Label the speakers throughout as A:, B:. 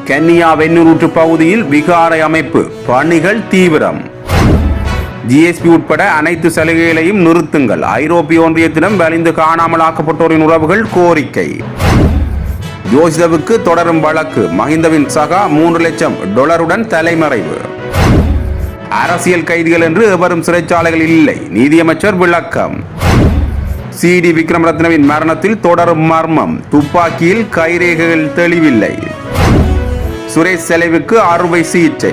A: கன்னியா வெண்ணூற்று பகுதியில் விகாரை அமைப்பு பணிகள் தீவிரம். ஜிஎஸ்பி உட்பட அனைத்து சலுகைகளையும் நிறுத்துங்கள். ஐரோப்பிய ஒன்றியத்திடம் வலிந்து காணாமலாக்கப்பட்டோரின் உறவுகள் கோரிக்கை. ஜோசிதவுக்கு தொடரும் வழக்கு. மஹிந்தவின் சகா $3 லட்சம் தலைமறைவு. அரசியல் கைதிகள் என்று எவரும் சிறைச்சாலைகள் இல்லை, நீதியமைச்சர் விளக்கம். சிடி விக்ரமரத்னவின் மரணத்தில் தொடரும் மர்மம். துப்பாக்கியில் கைரேகைகள் தெளிவில்லை. சுரேஷ் செலவுக்கு அறுவை சிகிச்சை.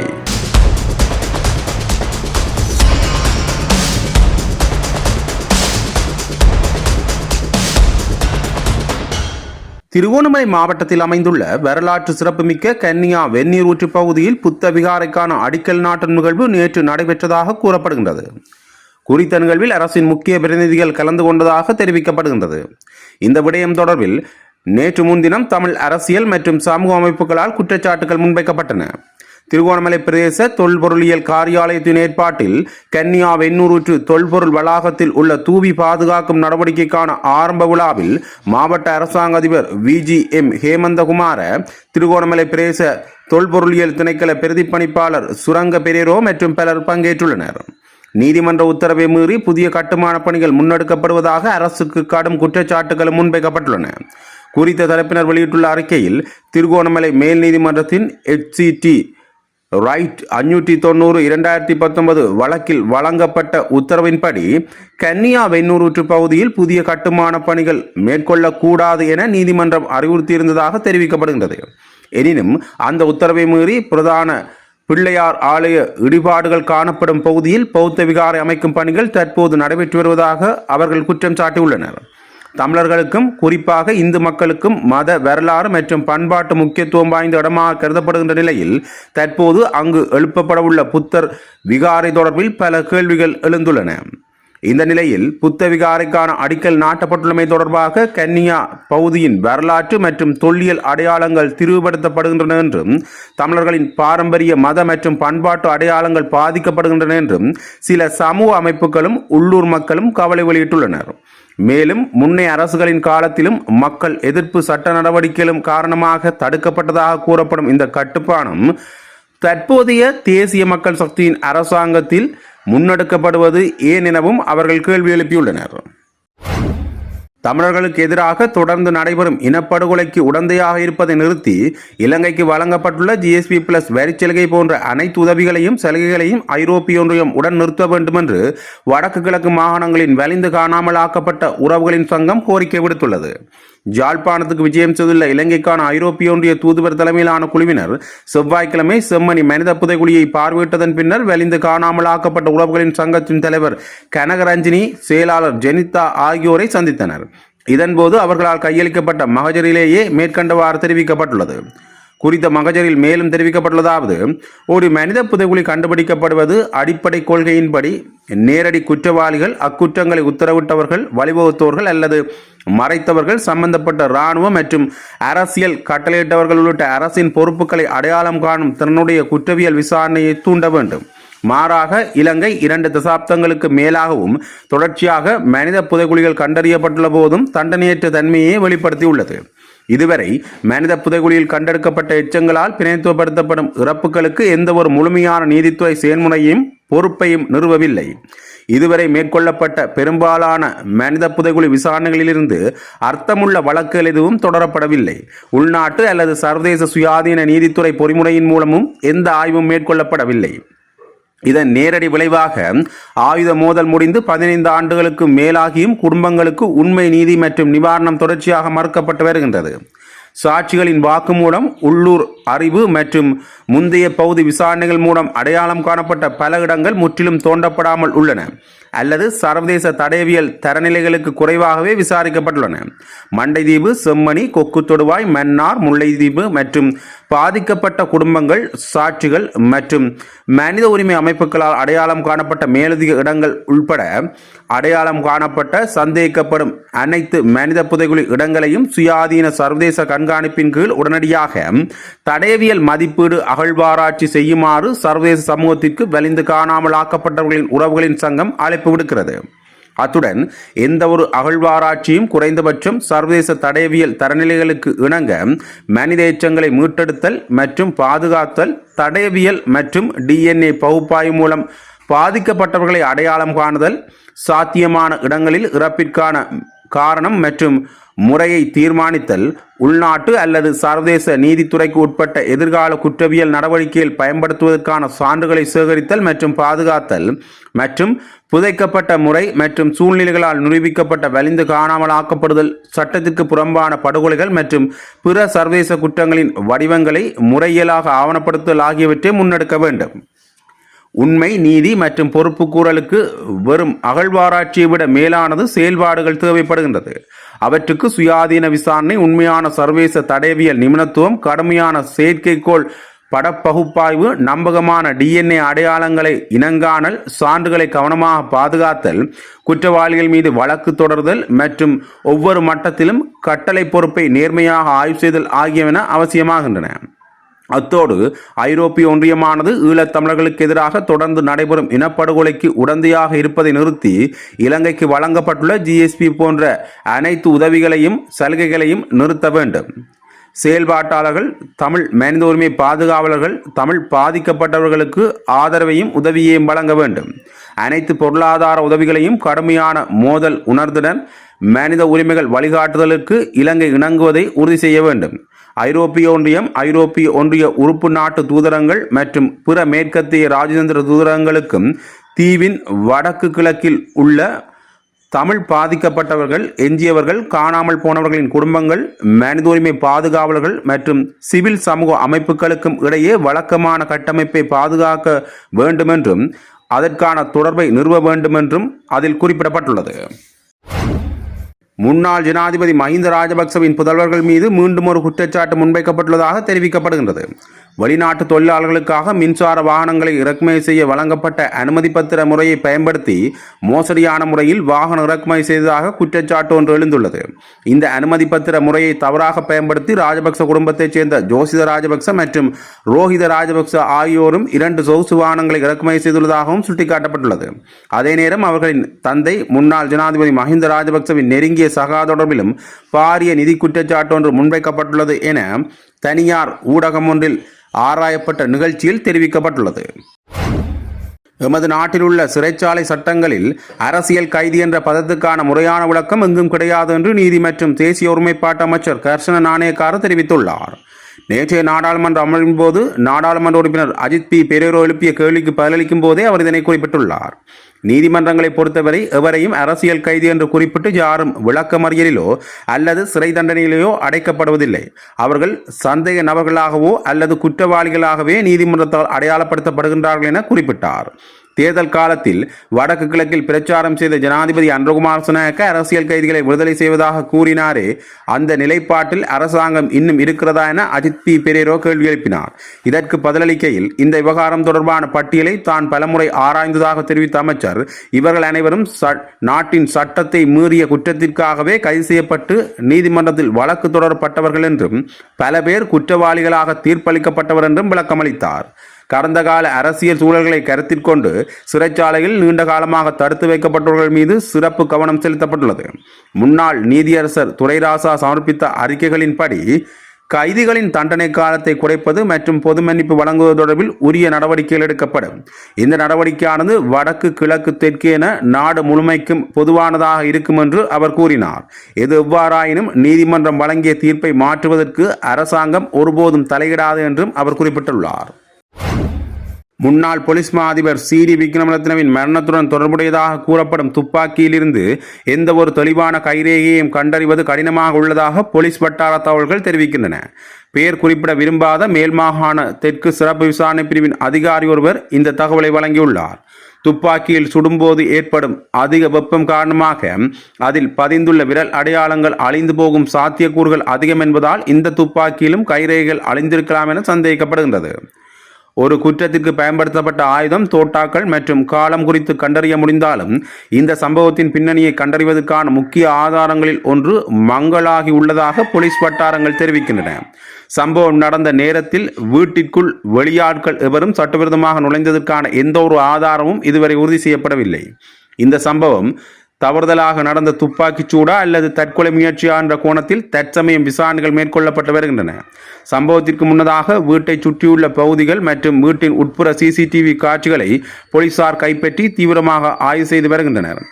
A: திருகோணமலை மாவட்டத்தில் அமைந்துள்ள வரலாற்று சிறப்புமிக்க கன்னியா வெந்நீரூற்று பகுதியில் புத்த விகாரைக்கான அடிக்கல் நாட்டும் நிகழ்வு நேற்று நடைபெற்றதாக கூறப்படுகின்றது. குறித்த நிகழ்வில் அரசின் முக்கிய பிரதிநிதிகள் கலந்து கொண்டதாக தெரிவிக்கப்படுகின்றது. இந்த விடயம் தொடர்பில் நேற்று முன்தினம் தமிழ் அரசியல் மற்றும் சமூக அமைப்புகளால் குற்றச்சாட்டுகள் முன்வைக்கப்பட்டன. திருகோணமலை பிரதேச தொல்பொருளியல் காரியாலயத்தின் ஏற்பாட்டில் கன்னியா வெண்ணூரூற்று தொல்பொருள் வளாகத்தில் உள்ள தூவி பாதுகாக்கும் நடவடிக்கைக்கான ஆரம்ப விழாவில் மாவட்ட அரசாங்க அதிபர் VGM ஹேமந்தகுமார, திருகோணமலை பிரதேச தொல்பொருளியல் திணைக்கள பிரதிப்பணிப்பாளர் சுரங்க பெரேரோ மற்றும் பலர் பங்கேற்றுள்ளனர். நீதிமன்ற உத்தரவை மீறி புதிய கட்டுமான பணிகள் முன்னெடுக்கப்படுவதாக அரசுக்கு கடும் குற்றச்சாட்டுகள் முன்வைக்கப்பட்டுள்ளன. குறித்த தரப்பினர் வெளியிட்டுள்ள அறிக்கையில், திருகோணமலை மேல் நீதிமன்றத்தின் HCT ரைட் 590/2019 வழக்கில் வழங்கப்பட்ட உத்தரவின்படி கன்னியா வெண்ணூரூற்று பகுதியில் புதிய கட்டுமான பணிகள் மேற்கொள்ளக்கூடாது என நீதிமன்றம் அறிவுறுத்தியிருந்ததாக தெரிவிக்கப்படுகின்றது. எனினும் அந்த உத்தரவை மீறி பிரதான பிள்ளையார் ஆலய இடிபாடுகள் காணப்படும் பகுதியில் பௌத்த விகாரை அமைக்கும் பணிகள் தற்போது நடைபெற்று வருவதாக அவர்கள் குற்றம் சாட்டியுள்ளனர். தமிழர்களுக்கும் குறிப்பாக இந்து மக்களுக்கும் மத வரலாறு மற்றும் பண்பாட்டு முக்கியத்துவம் வாய்ந்த இடமாக கருதப்படுகின்ற நிலையில் தற்போது அங்கு எழுப்பப்படவுள்ள புத்தர் விகாரை தொடர்பில் பல கேள்விகள் எழுந்துள்ளன. இந்த நிலையில் புத்த விகாரைக்கான அடிக்கல் நாட்டப்பட்டுள்ளமை தொடர்பாக கன்னியா பகுதியின் வரலாற்று மற்றும் தொல்லியல் அடையாளங்கள் திரிவுபடுத்தப்படுகின்றன என்றும், தமிழர்களின் பாரம்பரிய மத மற்றும் பண்பாட்டு அடையாளங்கள் பாதிக்கப்படுகின்றன என்றும் சில சமூக அமைப்புகளும் உள்ளூர் மக்களும் கவலை வெளியிட்டுள்ளனர். மேலும் முன்னைய அரசுகளின் காலத்திலும் மக்கள் எதிர்ப்பு சட்ட நடவடிக்கைகளும் காரணமாக தடுக்கப்பட்டதாக கூறப்படும் இந்த கட்டுப்பாடும் தற்போதைய தேசிய மக்கள் சக்தியின் அரசாங்கத்தில் முன்னெடுக்கப்படுவது ஏன் எனவும் அவர்கள் கேள்வி எழுப்பியுள்ளனர். தமிழர்களுக்கு எதிராக தொடர்ந்து நடைபெறும் இனப்படுகொலைக்கு உடந்தையாக இருப்பதை நிறுத்தி இலங்கைக்கு வழங்கப்பட்டுள்ள GSP+ வரிச்சலுகை போன்ற அனைத்து உதவிகளையும் சலுகைகளையும் ஐரோப்பிய ஒன்றியம் உடன் நிறுத்த வேண்டும் என்று வடக்கு கிழக்கு மாகாணங்களின் வலிந்து காணாமலாக்கப்பட்ட உறவுகளின் சங்கம் கோரிக்கை விடுத்துள்ளது. ஜாழ்ப்பாணத்துக்கு விஜயம் செய்துள்ள இலங்கைக்கான ஐரோப்பிய ஒன்றிய தூதுவர் தலைமையிலான குழுவினர் செவ்வாய்க்கிழமை செம்மணி மனித புதைகுழியை பார்வையிட்டதன் பின்னர் வலிந்து காணாமலாக்கப்பட்ட உறவுகளின் சங்கத்தின் தலைவர் கனகரஞ்சினி, செயலாளர் ஜெனிதா ஆகியோரை சந்தித்தனர். இதன்போது அவர்களால் கையளிக்கப்பட்ட மகஜரிலேயே மேற்கண்டவாறு தெரிவிக்கப்பட்டுள்ளது. குறித்த மகஜரில் மேலும் தெரிவிக்கப்பட்டுள்ளதாவது: ஒரு மனித புதைகுழி கண்டுபிடிக்கப்படுவது அடிப்படை கொள்கையின்படி நேரடி குற்றவாளிகள், அக்குற்றங்களை உத்தரவிட்டவர்கள், வழிவகுத்தோர்கள் அல்லது மறைத்தவர்கள், சம்பந்தப்பட்ட இராணுவ மற்றும் அரசியல் கட்டளையிட்டவர்கள் உள்ளிட்ட அரசின் பொறுப்புகளை அடையாளம் காணும் தன்னுடைய குற்றவியல் விசாரணையை தூண்ட வேண்டும். மாறாக இலங்கை 2 தசாப்தங்களுக்கு மேலாகவும் தொடர்ச்சியாக மனித புதைகுழிகள் கண்டறியப்பட்டுள்ள போதும் தண்டனையற்ற தன்மையை வெளிப்படுத்தியுள்ளது. இதுவரை மனித புதைகுழியில் கண்டெடுக்கப்பட்ட எச்சங்களால் பிணைத்துவப்படுத்தப்படும் இறப்புகளுக்கு எந்த ஒரு முழுமையான நீதித்துறை செயல்முறையையும் பொறுப்பையும் நிறுவவில்லை. இதுவரை மேற்கொள்ளப்பட்ட பெரும்பாலான மனித புதைகுழி விசாரணைகளிலிருந்து அர்த்தமுள்ள வழக்குகள் எதுவும் தொடரப்படவில்லை. உள்நாட்டு அல்லது சர்வதேச சுயாதீன நீதித்துறை பொறிமுறையின் மூலமும் எந்த ஆய்வும் மேற்கொள்ளப்படவில்லை. இதன் நேரடி விளைவாக ஆயுத மோதல் முடிந்து 15 ஆண்டுகளுக்கு மேலாகியும் குடும்பங்களுக்கு உண்மை, நீதி மற்றும் நிவாரணம் தொடர்ச்சியாக மறுக்கப்பட்டு வருகின்றது. சாட்சிகளின் வாக்குமூலம், உள்ளூர் அறிவு மற்றும் முந்தைய பகுதி விசாரணைகள் மூலம் அடையாளம் காணப்பட்ட பல இடங்கள் முற்றிலும் தோண்டப்படாமல் உள்ளன அல்லது சர்வதேச தடயவியல் தரநிலைகளுக்கு குறைவாகவே விசாரிக்கப்பட்டுள்ளன. மண்டைதீவு, செம்மணி, கொக்கு தொடுவாய், மன்னார், முல்லைத்தீவு மற்றும் பாதிக்கப்பட்ட குடும்பங்கள், சாட்சிகள் மற்றும் மனித உரிமை அமைப்புகளால் அடையாளம் காணப்பட்ட மேலதிக இடங்கள் உள்பட அடையாளம் காணப்பட்ட சந்தேகிக்கப்படும் அனைத்து மனித புதைகுழி இடங்களையும் சுயாதீன சர்வதேச கண்காணிப்பின் கீழ் உடனடியாக தடயவியல் மதிப்பீடு அகழ்வாராய்ச்சி செய்யுமாறு சர்வதேச சமூகத்திற்கு வலிந்து காணாமல் ஆக்கப்பட்டவர்களின் உறவுகளின் சங்கம் அழைப்பு விடுக்கிறது. அத்துடன் எந்த ஒரு அகழ்வாராய்ச்சியும் குறைந்தபட்சம் சர்வதேச தடயவியல் தரநிலைகளுக்கு இணங்க மனித எச்சங்களை மீட்டெடுத்தல் மற்றும் பாதுகாத்தல், தடயவியல் மற்றும் DNA பகுப்பாய்வு மூலம் பாதிக்கப்பட்டவர்களை அடையாளம் காணுதல், சாத்தியமான இடங்களில் இறப்பிற்கான காரணம் மற்றும் முறையை தீர்மானித்தல், உள்நாட்டு அல்லது சர்வதேச நீதித்துறைக்கு உட்பட்ட எதிர்கால குற்றவியல் நடவடிக்கையில் பயன்படுத்துவதற்கான சான்றுகளை சேகரித்தல் மற்றும் பாதுகாத்தல், மற்றும் புதைக்கப்பட்ட முறை மற்றும் சூழ்நிலைகளால் நிரூபிக்கப்பட்ட வலிந்து காணாமல் ஆக்கப்படுதல், சட்டத்திற்கு புறம்பான படுகொலைகள் மற்றும் பிற சர்வதேச குற்றங்களின் வடிவங்களை முறையியலாக ஆவணப்படுத்துதல் ஆகியவற்றை முன்னெடுக்க வேண்டும். உண்மை, நீதி மற்றும் பொறுப்புக்கூறலுக்கு வெறும் அகழ்வாராய்ச்சியை விட மேலானது செயல்பாடுகள் தேவைப்படுகின்றது. அவற்றுக்கு சுயாதீன விசாரணை, உண்மையான சர்வதேச தடயவியல் நிபுணத்துவம், கடுமையான செயற்கைக்கோள் படப்பகுப்பாய்வு, நம்பகமான DNA அடையாளங்களை இனங்காணல், சான்றுகளை கவனமாக பாதுகாத்தல், குற்றவாளிகள் மீது வழக்கு தொடர்தல் மற்றும் ஒவ்வொரு மட்டத்திலும் கட்டளை பொறுப்பை நேர்மையாக ஆய்வு செய்தல் ஆகியவன அவசியமாகின்றன. அத்தோடு ஐரோப்பிய ஒன்றியமானது ஈழத்தமிழர்களுக்கு எதிராக தொடர்ந்து நடைபெறும் இனப்படுகொலைக்கு உடந்தையாக இருப்பதை நிறுத்தி இலங்கைக்கு வழங்கப்பட்டுள்ள GSP போன்ற அனைத்து உதவிகளையும் சலுகைகளையும் நிறுத்த வேண்டும். செயல்பாட்டாளர்கள், தமிழ் மனித உரிமை பாதுகாவலர்கள் தமிழ் பாதிக்கப்பட்டவர்களுக்கு ஆதரவையும் உதவியையும் வழங்க வேண்டும். அனைத்து பொருளாதார உதவிகளையும் கடுமையான மோதல் உணர்வுடன் மனித உரிமைகள் வழிகாட்டுதலுக்கு இலங்கை இணங்குவதை உறுதி செய்ய வேண்டும். ஐரோப்பிய ஒன்றிய உறுப்பு நாட்டு தூதரங்கள் மற்றும் பிற மேற்கத்திய ராஜதந்திர தூதரங்களுக்கும் தீவின் வடக்கு கிழக்கில் உள்ள தமிழ் பாதிக்கப்பட்டவர்கள், எஞ்சியவர்கள், காணாமல் போனவர்களின் குடும்பங்கள், மனித உரிமை பாதுகாவலர்கள் மற்றும் சிவில் சமூக அமைப்புகளுக்கும் இடையே வழக்கமான கட்டமைப்பை பாதுகாக்க வேண்டுமென்றும் அதற்கான தொடர்பை நிறுவ வேண்டுமென்றும் அதில் குறிப்பிடப்பட்டுள்ளது. முன்னாள் ஜனாதிபதி மஹிந்த ராஜபக்சவின் புதல்வர்கள் மீது மீண்டும் ஒரு குற்றச்சாட்டு முன்வைக்கப்பட்டுள்ளதாக தெரிவிக்கப்படுகின்றது. வெளிநாட்டு தொழிலாளர்களுக்காக மின்சார வாகனங்களை இறக்குமதி செய்ய வழங்கப்பட்ட அனுமதி பத்திர முறையை பயன்படுத்தி மோசடியான முறையில் வாகனம் இறக்குமதி செய்ததாக குற்றச்சாட்டு ஒன்று எழுந்துள்ளது. இந்த அனுமதி பத்திர முறையை தவறாக பயன்படுத்தி ராஜபக்ச குடும்பத்தைச் சேர்ந்த ஜோசித ராஜபக்ச மற்றும் ரோஹித ராஜபக்ச ஆகியோரும் 2 சொகுசு வாகனங்களை இறக்குமதி செய்துள்ளதாகவும் சுட்டிக்காட்டப்பட்டுள்ளது. அதே நேரம் அவர்களின் தந்தை முன்னாள் ஜனாதிபதி மஹிந்த ராஜபக்சவின் நெருங்கிய சகா தொடர்பிலும் பாரிய நிதி குற்றச்சாட்டு ஒன்று முன்வைக்கப்பட்டுள்ளது என தனியார் ஊடகம் ஒன்றில் ஆராயப்பட்ட நிகழ்ச்சியில் தெரிவிக்கப்பட்டுள்ளது. எமது நாட்டில் உள்ள சிறைச்சாலை சட்டங்களில் அரசியல் கைதி என்ற பதத்துக்கான முறையான விளக்கம் எங்கும் கிடையாது என்று நீதி மற்றும் தேசிய ஒருமைப்பாட்டு அமைச்சர் கர்ஷன நாணயக்கார தெரிவித்துள்ளார். நேற்றைய நாடாளுமன்ற அமர்வின் போது நாடாளுமன்ற உறுப்பினர் அஜித் பி பெரேரோ எழுப்பிய கேள்விக்கு பதிலளிக்கும் போதே அவர் இதனை குறிப்பிட்டுள்ளார். நீதிமன்றங்களை பொறுத்தவரை எவரையும் அரசியல் கைதி என்று குறிப்பிட்டு யாரும் விளக்கமறியலிலோ அல்லது சிறை தண்டனையிலோ அடைக்கப்படுவதில்லை. அவர்கள் சந்தேக நபர்களாகவோ அல்லது குற்றவாளிகளாகவே நீதிமன்றத்தால் அடையாளப்படுத்தப்படுகின்றார்கள் என குறிப்பிட்டார். தேர்தல் காலத்தில் வடக்கு கிழக்கில் பிரச்சாரம் செய்த ஜனாதிபதி அன்றகுமார் திசாநாயக்க அரசியல் கைதிகளை விடுதலை செய்வதாக கூறினாரே, அந்த நிலைப்பாட்டில் அரசாங்கம் இன்னும் இருக்கிறதா என அஜித் பி பெரேரோ கேள்வி எழுப்பினார். இதற்கு பதிலளிக்கையில் இந்த விவகாரம் தொடர்பான பட்டியலை தான் பலமுறை ஆராய்ந்ததாக தெரிவித்த அமைச்சர், இவர்கள் அனைவரும் நாட்டின் சட்டத்தை மீறிய குற்றத்திற்காகவே கைது செய்யப்பட்டு நீதிமன்றத்தில் வழக்கு தொடரப்பட்டவர்கள் என்றும் பல பேர் குற்றவாளிகளாக தீர்ப்பளிக்கப்பட்டவர் என்றும் விளக்கமளித்தார். கடந்த கால அரசியல் சூழல்களை கருத்தில் கொண்டு சிறைச்சாலையில் நீண்ட காலமாக தடுத்து வைக்கப்பட்டவர்கள் மீது சிறப்பு கவனம் செலுத்தப்பட்டுள்ளது. முன்னாள் நீதியரசர் துரைராசா சமர்ப்பித்த அறிக்கைகளின்படி கைதிகளின் தண்டனை காலத்தை குறைப்பது மற்றும் பொது மன்னிப்பு வழங்குவது தொடர்பில் உரிய நடவடிக்கைகள் எடுக்கப்படும். இந்த நடவடிக்கையானது வடக்கு கிழக்கு தெற்கு என நாடு முழுமைக்கும் பொதுவானதாக இருக்கும் என்று அவர் கூறினார். எது எவ்வாறாயினும் நீதிமன்றம் வழங்கிய தீர்ப்பை மாற்றுவதற்கு அரசாங்கம் ஒருபோதும் தலையிடாது என்றும் அவர் குறிப்பிட்டுள்ளார். முன்னாள் போலீஸ் மா அதிபர் சிடி விக்ரமரத்னவின் மரணத்துடன் தொடர்புடையதாக கூறப்படும் துப்பாக்கியிலிருந்து எந்த ஒரு தெளிவான கைரேகையையும் கண்டறிவது கடினமாக உள்ளதாக போலீஸ் வட்டார தகவல்கள் தெரிவிக்கின்றன. பெயர் குறிப்பிட விரும்பாத மேல் மாகாண தெற்கு சிறப்பு விசாரணை பிரிவின் அதிகாரி ஒருவர் இந்த தகவலை வழங்கியுள்ளார். துப்பாக்கியில் சுடும்போது ஏற்படும் அதிக வெப்பம் காரணமாக அதில் பதிந்துள்ள விரல் அடையாளங்கள் அழிந்து போகும் சாத்தியக்கூறுகள் அதிகம் என்பதால் இந்த துப்பாக்கியிலும் கைரேகைகள் அழிந்திருக்கலாம் என சந்தேகிக்கப்படுகின்றது. ஒரு குற்றத்திற்கு பயன்படுத்தப்பட்ட ஆயுதம், தோட்டாக்கள் மற்றும் காலம் குறித்து கண்டறிய முடிந்தாலும் இந்த சம்பவத்தின் பின்னணியை கண்டறிவதற்கான முக்கிய ஆதாரங்களில் ஒன்று மங்களாகி உள்ளதாக போலீஸ் வட்டாரங்கள் தெரிவிக்கின்றன. சம்பவம் நடந்த நேரத்தில் வீட்டிற்குள் வெளியாட்கள் எவரும் சட்டவிரோதமாக நுழைந்ததற்கான எந்த ஒரு ஆதாரமும் இதுவரை உறுதி செய்யப்படவில்லை. இந்த சம்பவம் தவறுதலாக நடந்த துப்பாக்கிச் சூடா அல்லது தற்கொலை முயற்சியா என்ற கோணத்தில் தற்சமயம் விசாரணைகள் மேற்கொள்ளப்பட்டு வருகின்றன. சம்பவத்திற்கு முன்னதாக வீட்டை சுற்றியுள்ள பகுதிகள் மற்றும் வீட்டின் உட்புற சிசிடிவி காட்சிகளை போலீசார் கைப்பற்றி தீவிரமாக ஆய்வு செய்து வருகின்றனர்.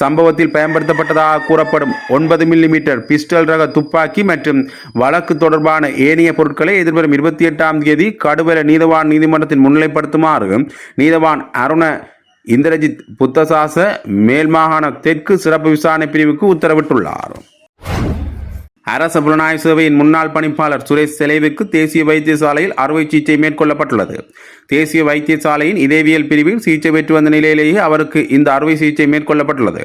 A: சம்பவத்தில் பயன்படுத்தப்பட்டதாக கூறப்படும் 9 மில்லிமீட்டர் பிஸ்டல் ரக துப்பாக்கி மற்றும் வழக்கு தொடர்பான ஏனைய பொருட்களை எதிர்வரும் 28ஆம் தேதி கடுவல நீதவான் நீதிமன்றத்தில் முன்னிலைப்படுத்துமாறு நீதவான் அருண இந்திரஜித் புத்தசாச மேல்மாகாண தெற்கு சிறப்பு விசாரணை பிரிவுக்கு உத்தரவிட்டுள்ளார். அரச புலனாய்வு சேவையின் முன்னாள் பணிப்பாளர் சுரேஷ் செலவுக்கு தேசிய வைத்தியசாலையில் அறுவை சிகிச்சை மேற்கொள்ளப்பட்டுள்ளது. தேசிய வைத்தியசாலையின் இதயவியல் பிரிவில் சிகிச்சை பெற்று வந்த நிலையிலேயே அவருக்கு இந்த அறுவை சிகிச்சை மேற்கொள்ளப்பட்டுள்ளது.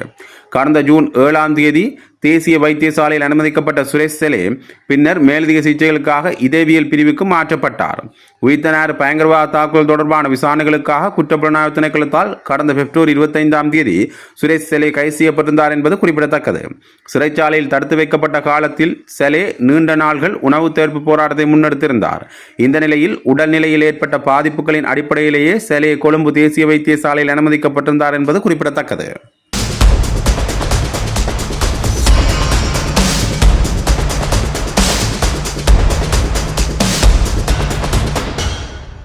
A: கடந்த ஜூன் 7ஆம் தேதி தேசிய வைத்தியசாலையில் அனுமதிக்கப்பட்ட சுரேஷ் செலே பின்னர் மேலதிக சிகிச்சைகளுக்காக இதயவியல் பிரிவுக்கு மாற்றப்பட்டார். உயிர்த்த பயங்கரவாத தாக்குதல் தொடர்பான விசாரணைகளுக்காக குற்றப்புலனாய்வு திணைக்களத்தால் கடந்த பிப்ரவரி 25ஆம் தேதி சுரேஷ் செலே கைது செய்யப்பட்டிருந்தார் என்பது குறிப்பிடத்தக்கது. சிறைச்சாலையில் தடுத்து வைக்கப்பட்ட காலத்தில் செலே நீண்ட நாள்கள் உணவு தவிர்ப்பு போராட்டத்தை முன்னெடுத்திருந்தார். இந்த நிலையில் உடல்நிலையில் ஏற்பட்ட பாதிப்புகளின் அடிப்படையிலேயே செலே கொழும்பு தேசிய வைத்தியசாலையில் அனுமதிக்கப்பட்டிருந்தார் என்பது குறிப்பிடத்தக்கது.